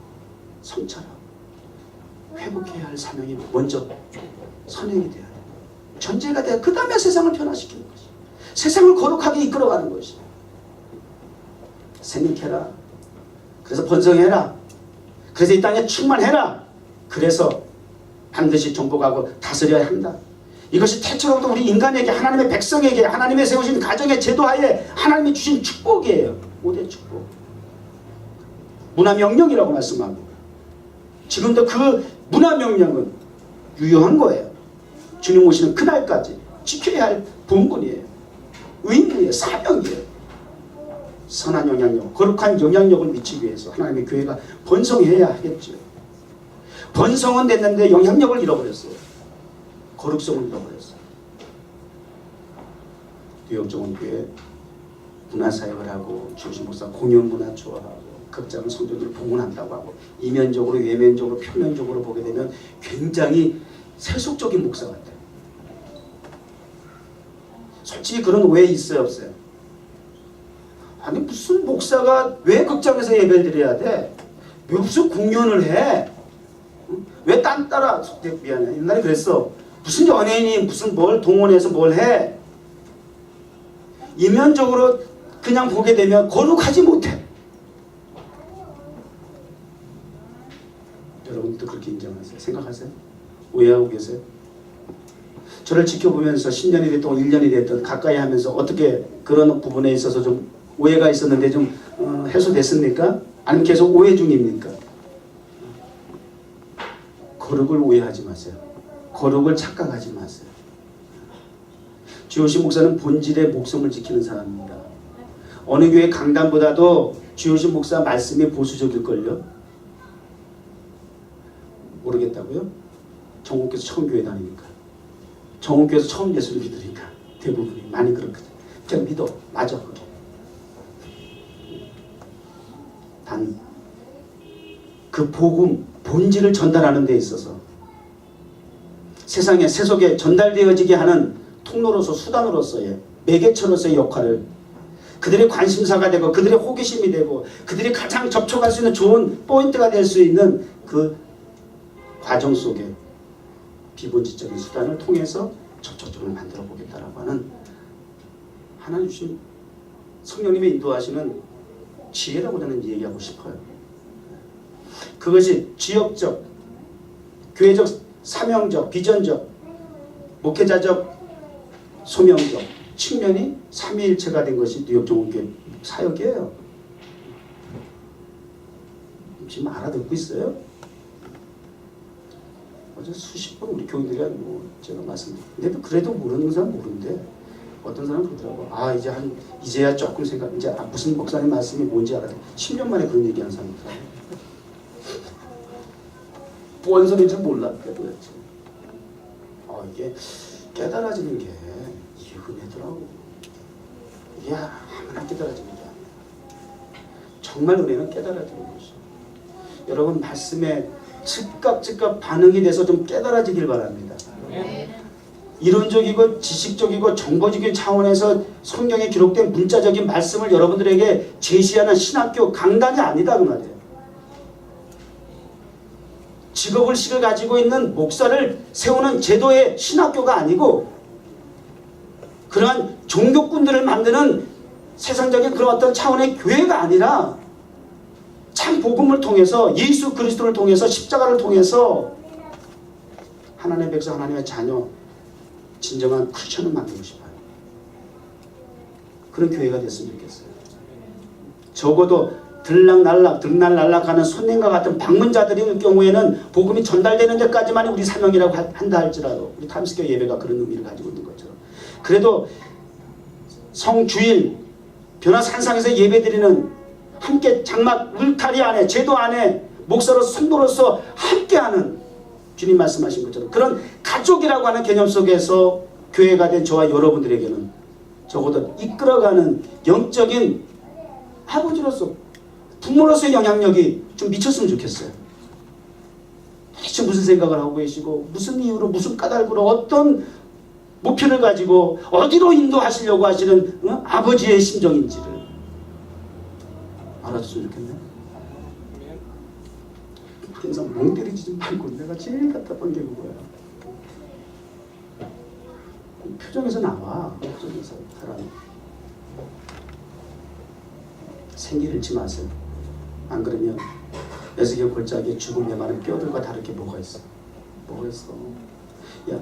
성찰하고 회복해야 할 사명이 먼저 선행이 돼야 돼요. 전제가 돼야 그 다음에 세상을 변화시키는 것이. 세상을 거룩하게 이끌어가는 것이에요. 생육해라. 그래서 번성해라. 그래서 이 땅에 충만해라. 그래서 반드시 정복하고 다스려야 한다. 이것이 태초로부터 우리 인간에게, 하나님의 백성에게, 하나님의 세우신 가정의 제도하에 하나님이 주신 축복이에요. 5대 축복. 문화명령이라고 말씀하고, 지금도 그 문화명령은 유효한 거예요. 주님 오시는 그날까지 지켜야 할 본분이에요. 의무예요. 사명이에요. 선한 영향력, 거룩한 영향력을 미치기 위해서 하나님의 교회가 번성해야 하겠죠. 번성은 됐는데 영향력을 잃어버렸어요. 거룩성을 잃어버렸어요. 뉴욕 정원교회 문화사역을 하고 주신 목사 공연문화 좋아하고 극장은 성도들을 봉헌한다고 하고 이면적으로 외면적으로 표면적으로 보게 되면 굉장히 세속적인 목사 같아요. 솔직히 그런 오해 있어요, 없어요? 아니 무슨 목사가 왜 극장에서 예배를 드려야 돼? 왜 무슨 공연을 해? 왜 딴 따라, 미안해, 옛날에 그랬어. 무슨 연예인이 무슨 뭘 동원해서 뭘 해? 이면적으로 그냥 보게 되면 거룩하지 못해. 여러분도 그렇게 인정하세요? 생각하세요? 오해하고 계세요? 저를 지켜보면서 10년이 됐든 1년이 됐든 가까이 하면서 어떻게 그런 부분에 있어서 좀 오해가 있었는데 좀 해소됐습니까? 아니면 계속 오해 중입니까? 거룩을 오해하지 마세요. 거룩을 착각하지 마세요. 주요신 목사는 본질의 목숨을 지키는 사람입니다. 어느 교회 강단보다도 주요신 목사 말씀이 보수적일걸요? 모르겠다고요? 정옥교에서 처음 교회 다니니까. 정옥교에서 처음 예수를 믿으니까. 대부분이 많이 그렇거든. 그냥 믿어. 맞아. 단 그 복음, 본질을 전달하는 데 있어서 세상에 세속에 전달되어지게 하는 통로로서 수단으로서의 매개체로서의 역할을 그들의 관심사가 되고 그들의 호기심이 되고 그들이 가장 접촉할 수 있는 좋은 포인트가 될 수 있는 그 과정 속에 비본질적인 수단을 통해서 접촉점을 만들어 보겠다라고 하는 하나님 주신 성령님의 인도하시는 지혜라고 저는 얘기하고 싶어요. 그것이 지역적, 교회적, 사명적, 비전적, 목회자적, 소명적 측면이 삼위일체가 된 것이 뉴욕 정원교회 사역이에요. 지금 알아듣고 있어요? 어제 수십 번 우리 교인들이 뭐 제가 말씀드렸는데 그래도 모르는 사람 모르는데 어떤 사람은 그러더라고. 이제야 조금 생각, 이제 무슨 목사님 말씀이 뭔지 알아요. 10년 만에 그런 얘기하는 사람이 있어요. 뭔 소리인지 몰랐대 도대체. 이게 깨달아지는 게 이게 은혜더라고. 이게 아무나 깨달아지는 게 아니야. 정말 은혜는 깨달아지는 것이야. 여러분 말씀에 즉각 반응이 돼서 좀 깨달아지길 바랍니다. 이론적이고 지식적이고 정보적인 차원에서 성경에 기록된 문자적인 말씀을 여러분들에게 제시하는 신학교 강단이 아니다 그 말이에요. 직업의식을 가지고 있는 목사를 세우는 제도의 신학교가 아니고 그러한 종교꾼들을 만드는 세상적인 그런 어떤 차원의 교회가 아니라 참 복음을 통해서 예수 그리스도를 통해서 십자가를 통해서 하나님의 백성 하나님의 자녀 진정한 크리스천을 만들고 싶어요. 그런 교회가 됐으면 좋겠어요. 적어도 들락날락하는 손님과 같은 방문자들의 경우에는 복음이 전달되는 데까지만이 우리 사명이라고 한다 할지라도 우리 타임스퀘어 예배가 그런 의미를 가지고 있는 것처럼 그래도 성주일 변화산상에서 예배드리는 함께 장막 울타리 안에 제도 안에 목사로서 성도로서 함께하는 주님 말씀하신 것처럼 그런 가족이라고 하는 개념 속에서 교회가 된 저와 여러분들에게는 적어도 이끌어가는 영적인 아버지로서 부모로서의 영향력이 좀 미쳤으면 좋겠어요. 도대체 무슨 생각을 하고 계시고 무슨 이유로 무슨 까닭으로 어떤 목표를 가지고 어디로 인도하시려고 하시는 아버지의 심정인지를 알아줬으면 좋겠네요. 항상 멍 때리지 좀 말고 내가 제일 답답한 게 그거야. 표정에서 나와. 표정에서 사람 생기를 잃지 마세요. 안 그러면 에스겔 골짜기에 죽은 메마른 뼈들과 다를 게 뭐가 있어? 뭐가 있어? 야.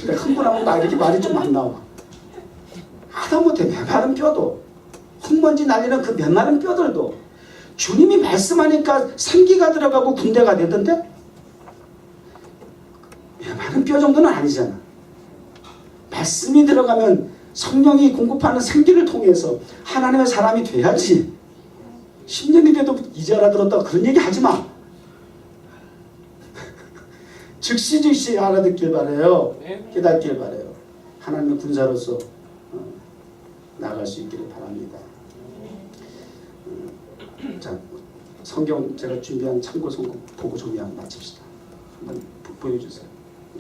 내가 흥분하면 나 이렇게 말이 좀 안 나와. 하다못해 메마른 뼈도 흙먼지 날리는 그 메마른 뼈들도 주님이 말씀하니까 생기가 들어가고 군대가 되던데 메마른 뼈 정도는 아니잖아. 말씀이 들어가면 성령이 공급하는 생기를 통해서 하나님의 사람이 돼야지. 10년이 돼도 이제 알아들었다고 그런 얘기 하지 마. 즉시 알아듣길 바라요. 깨닫길 바라요. 하나님의 군사로서 나아갈 수 있기를 바랍니다. 자, 성경 제가 준비한 참고 성경 보고 정리하고 마칩시다. 한번 보여주세요.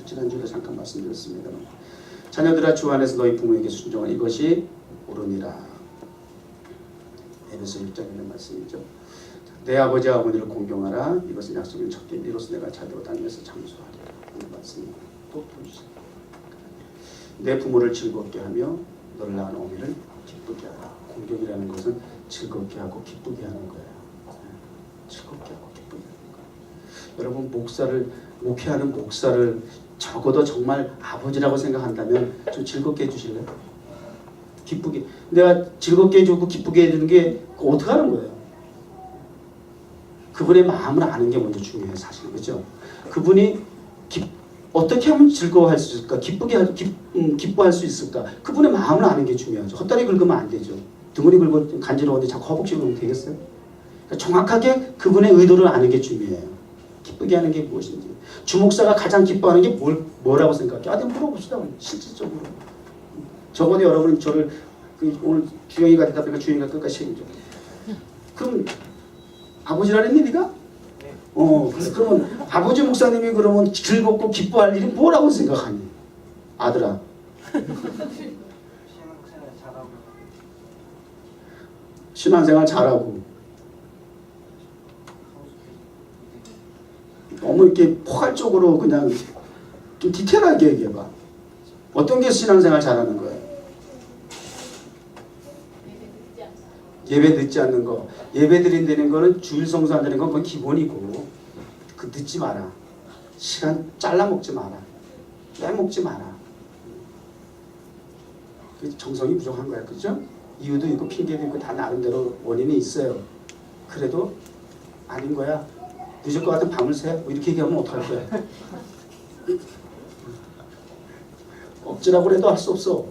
지난주에도 잠깐 말씀드렸습니다만, 자녀들아 주 안에서 너희 부모에게 순종하라. 이것이 옳으니라. 에베소 1장에 있는 말씀이죠. 내 아버지와 어머니를 공경하라. 이것은 약속인 첫 길. 이로써 내가 자대로 다니면서 장수하리라. 하는 말씀입니다. 또 보여주세요. 내 부모를 즐겁게 하며 너를 낳은 어머니를 기쁘게 하라. 공경이라는 것은 즐겁게 하고 기쁘게 하는 거예요. 즐겁게 하고 기쁘게 하는 거예요. 여러분 목회하는 목사를 적어도 정말 아버지라고 생각한다면 좀 즐겁게 해주실래요? 기쁘게. 내가 즐겁게 해주고 기쁘게 해주는 게 어떻게 하는 거예요? 그분의 마음을 아는 게 먼저 중요해요. 사실. 그렇죠? 그분이 어떻게 하면 즐거워할 수 있을까? 기뻐할 수 있을까? 그분의 마음을 아는 게 중요하죠. 헛다리 긁으면 안 되죠. 등골이 긁고 간지러운데 자꾸 허벅지 긁으면 되겠어요? 그러니까 정확하게 그분의 의도를 아는 게 중요해요. 기쁘게 하는 게 무엇인지. 주목사가 가장 기뻐하는 게 뭐라고 생각해? 물어봅시다. 실질적으로. 적어도 여러분 저를 오늘 주영이가 되다 보니까 주영이가 끝까지 책임져. 그럼 아버지라는 네가? 그러면 아버지 목사님이 그러면 즐겁고 기뻐할 일이 뭐라고 생각하니? 아들아. 신앙생활 잘하고. 너무 이렇게 포괄적으로 그냥 좀 디테일하게 얘기해봐. 어떤 게 신앙생활 잘하는 거예요? 예배 늦지 않는 거. 예배 드린다는 거는 주일 성수한다는 건 그건 기본이고, 그 늦지 마라. 시간 잘라 먹지 마라. 빼먹지 마라. 정성이 부족한 거야. 그죠? 이유도 있고 핑계도 있고 다 나름대로 원인이 있어요. 그래도 아닌 거야. 늦을 것 같은 밤을 새? 뭐 이렇게 얘기하면 어떡할 거야? 억지라고 해도 할 수 없어.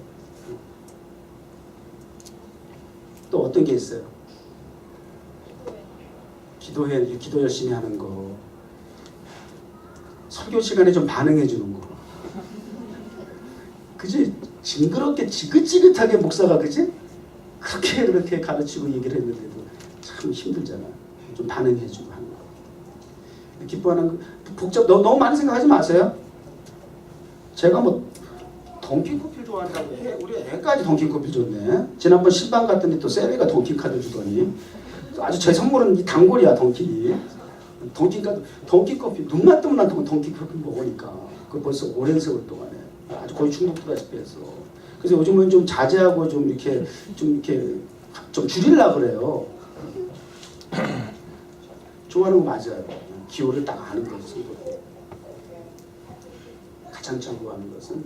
또 어떤 게 있어요? 기도 열심히 하는 거. 설교 시간에 좀 반응해 주는 거. 그지? 징그럽게 지긋지긋하게 목사가 그지? 그렇게 가르치고 얘기를 했는데도 참 힘들잖아. 좀 반응해 주고 하는 거. 기뻐하는 거. 너무 많이 생각하지 마세요. 제가 뭐 던킨커피 좋아한다고 우리 애까지 던킨커피 줬네. 지난번 신방 갔더니 또 세리가 던킨카드 주더니 아주 제 선물은 이 단골이야. 던킨이 던킨커피 눈만 뜨면 난 던킨커피 먹으니까 그 벌써 오랜 세월 동안에 아주 거의 중독되다시피 해서. 그래서 요즘은 좀 자제하고 좀 이렇게 좀 줄이려고 그래요. 좋아하는 거 맞아요. 기호를 딱 아는 거지. 가장 참고하는 것은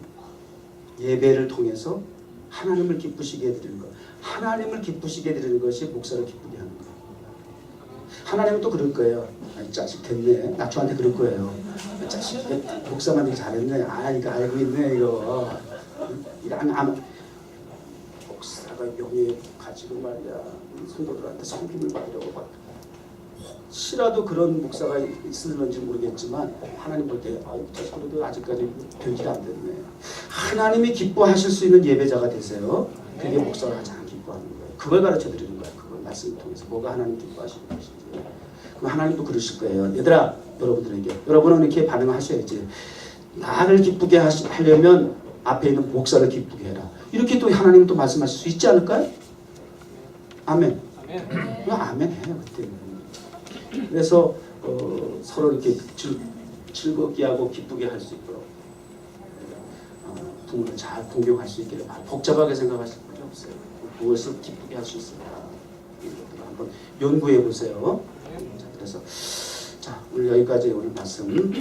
예배를 통해서 하나님을 기쁘시게 해드리는 것. 하나님을 기쁘시게 해드리는 것이 목사를 기쁘게 하는 것. 하나님은 또 그럴 거예요. 이 자식 됐네. 나 저한테 그럴 거예요. 자식 목사만 되게 잘했네. 이거 알고 있네 이거. 목사가 명예 가지고 말이야. 성도들한테 성김을 받으려고 막. 혹시라도 그런 목사가 있을는지 모르겠지만 하나님 볼 때 그래도 아직까지 변질이 안 됐네. 하나님이 기뻐하실 수 있는 예배자가 되세요. 그게 목사가 가장 기뻐하는 거예요. 그걸 가르쳐 드리는 거예요. 그걸 말씀을 통해서 뭐가 하나님 기뻐하시는 것인지. 그럼 하나님도 그러실 거예요. 얘들아, 여러분은 이렇게 반응을 하셔야지. 나를 기쁘게 하려면 앞에 있는 목사를 기쁘게 해라. 이렇게 또 하나님 또 말씀하실 수 있지 않을까요? 아멘. 아멘 해요 그때. 그래서 서로 이렇게 즐겁게 하고 기쁘게 할 수 있도록. 부모를 잘 공경할 수 있기를 바랍니다. 복잡하게 생각하실 필요 없어요. 무엇을 기쁘게 할 수 있을까? 이런 것들을 한번 연구해 보세요. 자, 그래서 자, 오늘 여기까지 오늘 말씀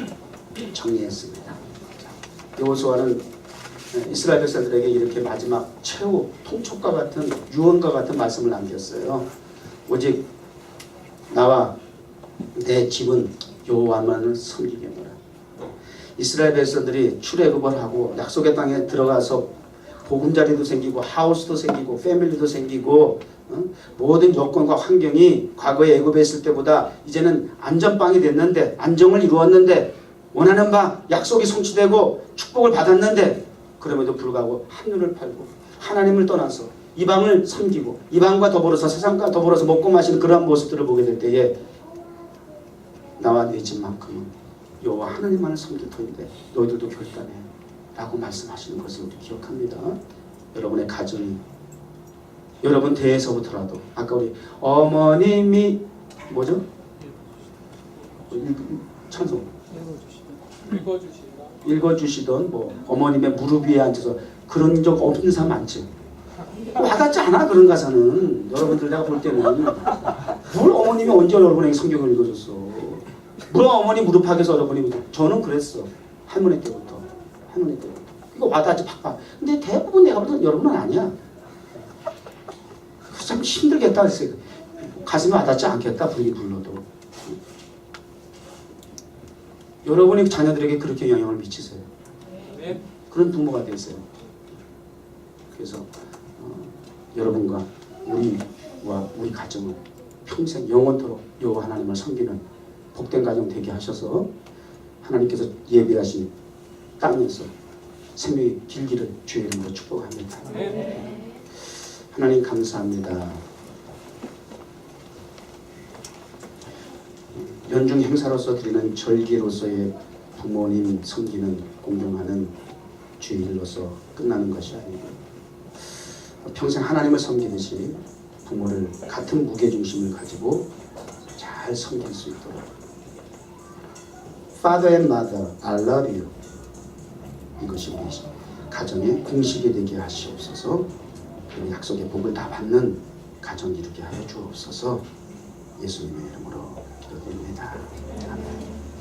정리했습니다. 자, 여호수아는 이스라엘 백성들에게 이렇게 마지막 최후 통촉과 같은 유언과 같은 말씀을 남겼어요. 오직 나와 내 집은 여호와만을 섬기겠노라. 이스라엘 백성들이 출애굽을 하고 약속의 땅에 들어가서 보금자리도 생기고 하우스도 생기고 패밀리도 생기고 모든 여건과 환경이 과거에 애굽에 있을 때보다 이제는 안전빵이 됐는데 안정을 이루었는데 원하는 바 약속이 성취되고 축복을 받았는데 그럼에도 불구하고 한눈을 팔고 하나님을 떠나서 이방을 섬기고 이방과 더불어서 세상과 더불어서 먹고 마시는 그러한 모습들을 보게 될 때에 나와 네 집만큼은 여호와 하나님만을 섬길 터인데 너희들도 결단해 라고 말씀하시는 것을 우리 기억합니다. 여러분의 가정이 여러분 대에서부터라도 아까 우리 어머님이 뭐죠? 찬송 읽어주시던 뭐 어머님의 무릎 위에 앉아서 그런 적 없는 사람 많지. 와닿지 않아 그런 가사는. 여러분들 내가 볼 때는 뭘 어머님이 언제 여러분에게 성경을 읽어줬어. 뭘 어머니 무릎팍에서 여러분이 저는 그랬어. 할머니 때부터. 이거 와닿지 팍팍. 근데 대부분 내가 볼 때는 여러분은 아니야. 참 힘들겠다 그랬어요. 가슴이 와닿지 않겠다 분이 불러도. 여러분이 자녀들에게 그렇게 영향을 미치세요. 그런 부모가 되세요. 그래서 여러분과 우리와 우리 가정은 평생 영원토록 여호와 하나님을 섬기는 복된 가정 되게 하셔서 하나님께서 예비하신 땅에서 생명이 길기를 주의 이름으로 축복합니다. 하나님 감사합니다. 연중 행사로서 드리는 절기로서의 부모님 섬기는 공경하는 주일로서 끝나는 것이 아니고 평생 하나님을 섬기듯이 부모를 같은 무게중심을 가지고 잘 섬길 수 있도록 Father and Mother, I love you 이것이 우리 가정의 공식이 되게 하시옵소서. 그 약속의 복을 다 받는 가정 이루게 하여 주옵소서. 예수님의 이름으로 기도드립니다. 아멘.